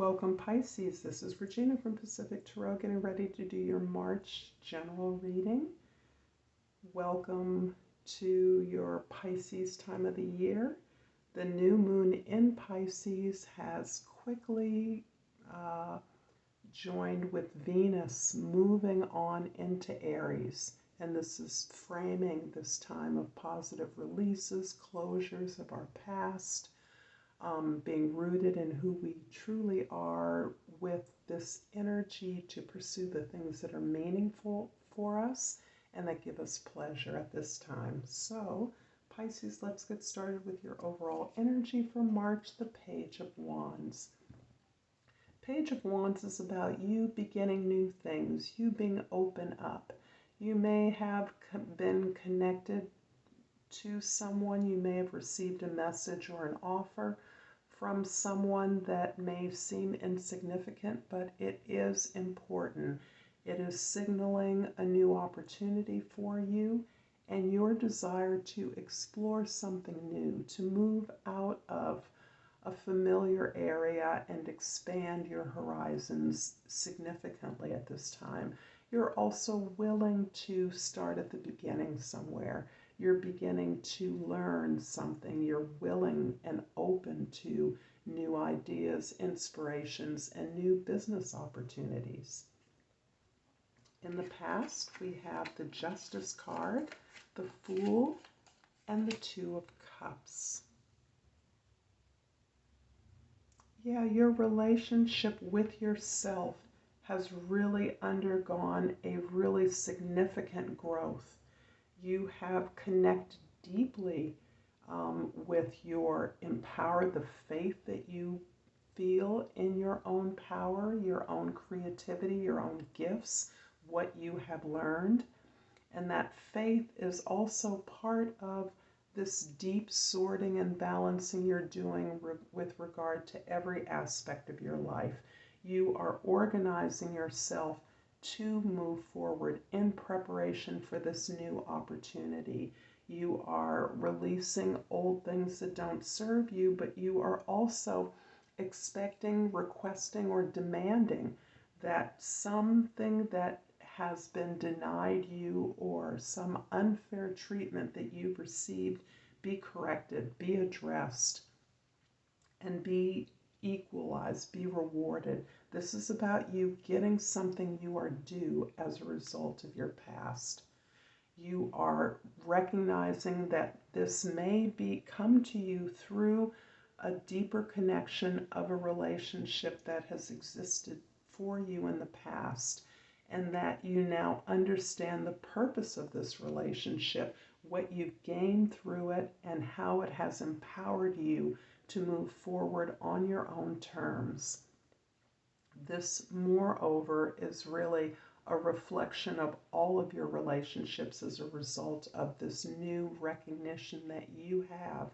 Welcome Pisces, this is Regina from Pacific Tarot getting ready to do your March general reading. Welcome to your Pisces time of the year. The new moon in Pisces has quickly joined with Venus moving on into Aries. And this is framing this time of positive releases, closures of our past, being rooted in who we truly are with this energy to pursue the things that are meaningful for us and that give us pleasure at this time. So, Pisces, let's get started with your overall energy for March, the Page of Wands. Page of Wands is about you beginning new things, you being open up. You may have been connected to someone, you may have received a message or an offer from someone that may seem insignificant, but it is important. It is signaling a new opportunity for you and your desire to explore something new, to move out of a familiar area and expand your horizons significantly at this time. You're also willing to start at the beginning somewhere. You're beginning to learn something. You're willing and open to new ideas, inspirations, and new business opportunities. In the past, we have the Justice card, the Fool, and the Two of Cups. Yeah, your relationship with yourself has really undergone a really significant growth. You have connected deeply with your empower, the faith that you feel in your own power, your own creativity, your own gifts, what you have learned. And that faith is also part of this deep sorting and balancing you're doing with regard to every aspect of your life. You are organizing yourself to move forward in preparation for this new opportunity. You are releasing old things that don't serve you, but you are also expecting, requesting, or demanding that something that has been denied you or some unfair treatment that you've received be corrected, be addressed, and be equalized, be rewarded. This is about you getting something you are due as a result of your past. You are recognizing that this may come to you through a deeper connection of a relationship that has existed for you in the past, and that you now understand the purpose of this relationship, what you've gained through it, and how it has empowered you to move forward on your own terms. This, moreover, is really a reflection of all of your relationships as a result of this new recognition that you have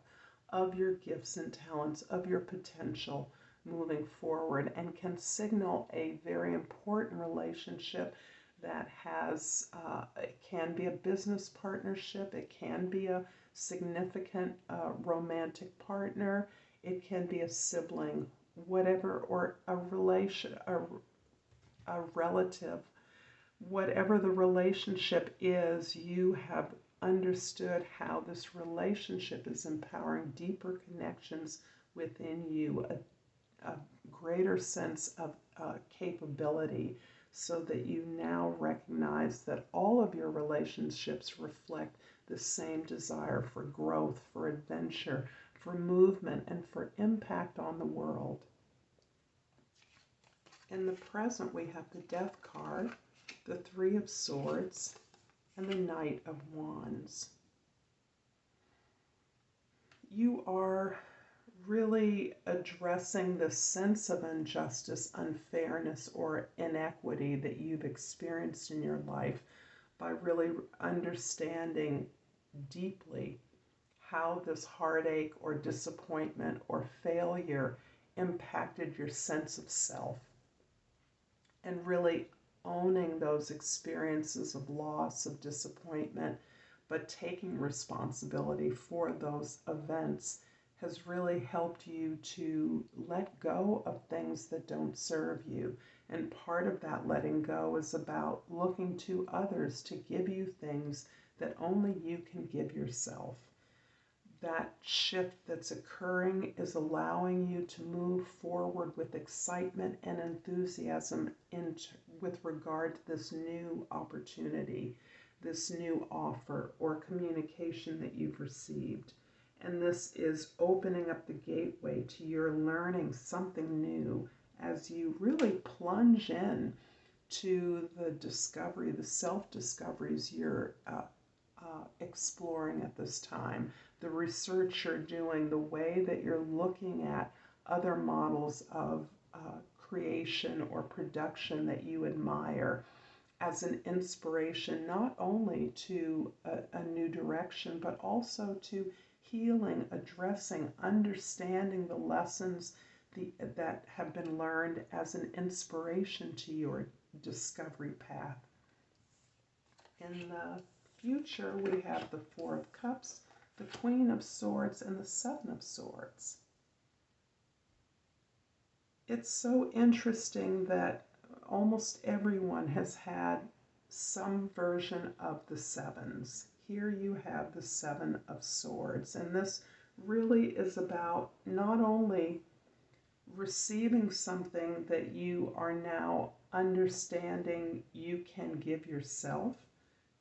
of your gifts and talents, of your potential moving forward, and can signal a very important relationship that has, it can be a business partnership, it can be a significant romantic partner, it can be a sibling, whatever, or a relation, a relative. Whatever the relationship is, you have understood how this relationship is empowering deeper connections within you, a greater sense of capability, so that you now recognize that all of your relationships reflect the same desire for growth, for adventure, for movement, and for impact on the world. In the present, we have the Death card, the Three of Swords, and the Knight of Wands. You are really addressing the sense of injustice, unfairness, or inequity that you've experienced in your life by really understanding deeply how this heartache or disappointment or failure impacted your sense of self, and really owning those experiences of loss, of disappointment, but taking responsibility for those events has really helped you to let go of things that don't serve you. And part of that letting go is about looking to others to give you things that only you can give yourself. That shift that's occurring is allowing you to move forward with excitement and enthusiasm with regard to this new opportunity, this new offer or communication that you've received. And this is opening up the gateway to your learning something new as you really plunge in to the discovery, the self-discoveries you're exploring at this time, the research you're doing, the way that you're looking at other models of creation or production that you admire as an inspiration, not only to a new direction, but also to healing, addressing, understanding the lessons that have been learned as an inspiration to your discovery path. In the future, we have the Four of Cups, the Queen of Swords, and the Seven of Swords. It's so interesting that almost everyone has had some version of the sevens. Here you have the Seven of Swords, and this really is about not only receiving something that you are now understanding you can give yourself,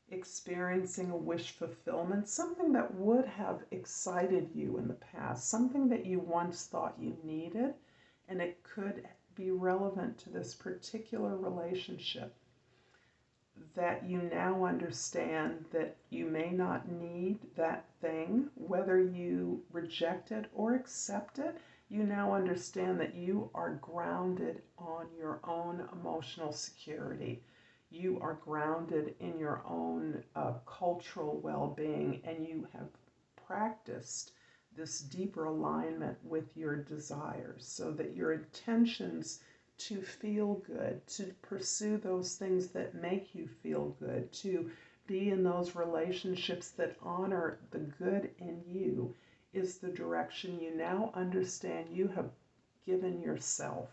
experiencing a wish fulfillment, something that would have excited you in the past, something that you once thought you needed, and it could be relevant to this particular relationship, that you now understand that you may not need that thing, whether you reject it or accept it. You now understand that you are grounded on your own emotional security. You are grounded in your own cultural well-being, and you have practiced this deeper alignment with your desires so that your intentions to feel good, to pursue those things that make you feel good, to be in those relationships that honor the good in you, is the direction you now understand you have given yourself.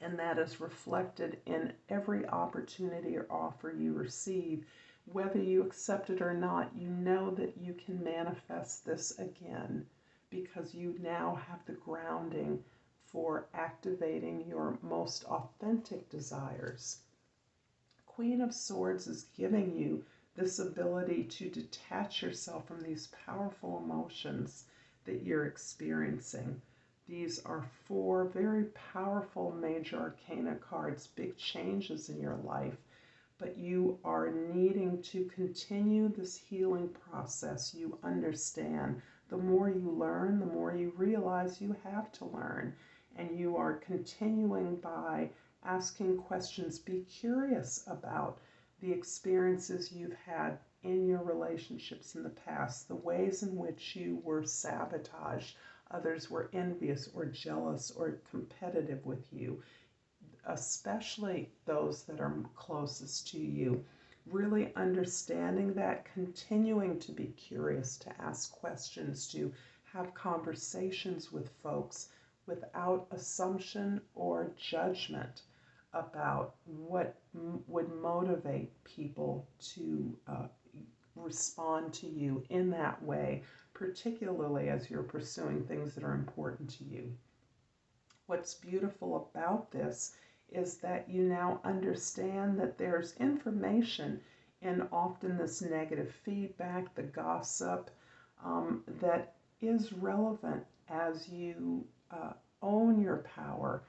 And that is reflected in every opportunity or offer you receive. Whether you accept it or not, you know that you can manifest this again because you now have the grounding for activating your most authentic desires. Queen of Swords is giving you this ability to detach yourself from these powerful emotions that you're experiencing. These are four very powerful major arcana cards, big changes in your life, but you are needing to continue this healing process. You understand the more you learn, the more you realize you have to learn, and you are continuing by asking questions. Be curious about the experiences you've had in your relationships in the past, the ways in which you were sabotaged, others were envious or jealous or competitive with you, especially those that are closest to you. Really understanding that, continuing to be curious, to ask questions, to have conversations with folks without assumption or judgment about what would motivate people to respond to you in that way, particularly as you're pursuing things that are important to you. What's beautiful about this is that you now understand that there's information in often this negative feedback, the gossip, that is relevant as you own your power,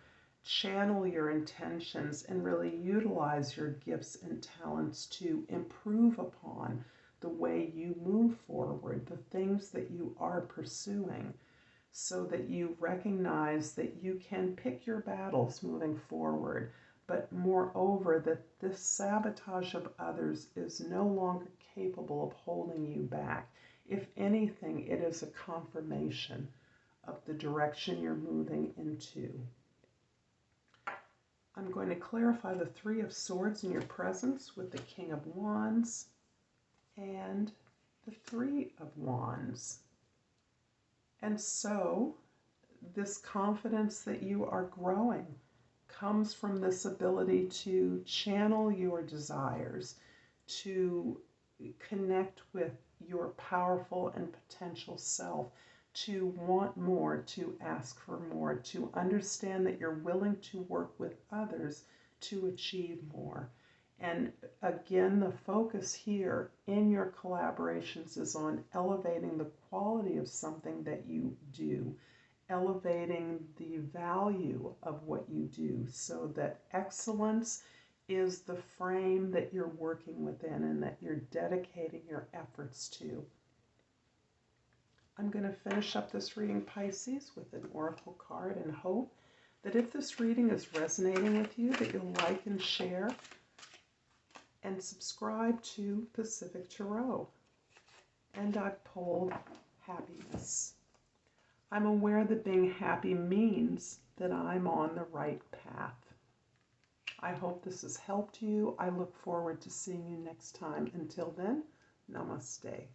channel your intentions, and really utilize your gifts and talents to improve upon the way you move forward, the things that you are pursuing, so that you recognize that you can pick your battles moving forward, but moreover that this sabotage of others is no longer capable of holding you back. If anything, it is a confirmation of the direction you're moving into. I'm going to clarify the Three of Swords in your presence with the King of Wands and the Three of Wands. And so this confidence that you are growing comes from this ability to channel your desires, to connect with your powerful and potential self, to want more, to ask for more, to understand that you're willing to work with others to achieve more. And again, the focus here in your collaborations is on elevating the quality of something that you do, elevating the value of what you do, so that excellence is the frame that you're working within and that you're dedicating your efforts to. I'm going to finish up this reading, Pisces, with an oracle card and hope that if this reading is resonating with you, that you'll like and share and subscribe to Pacific Tarot. And I've pulled happiness. I'm aware that being happy means that I'm on the right path. I hope this has helped you. I look forward to seeing you next time. Until then, namaste.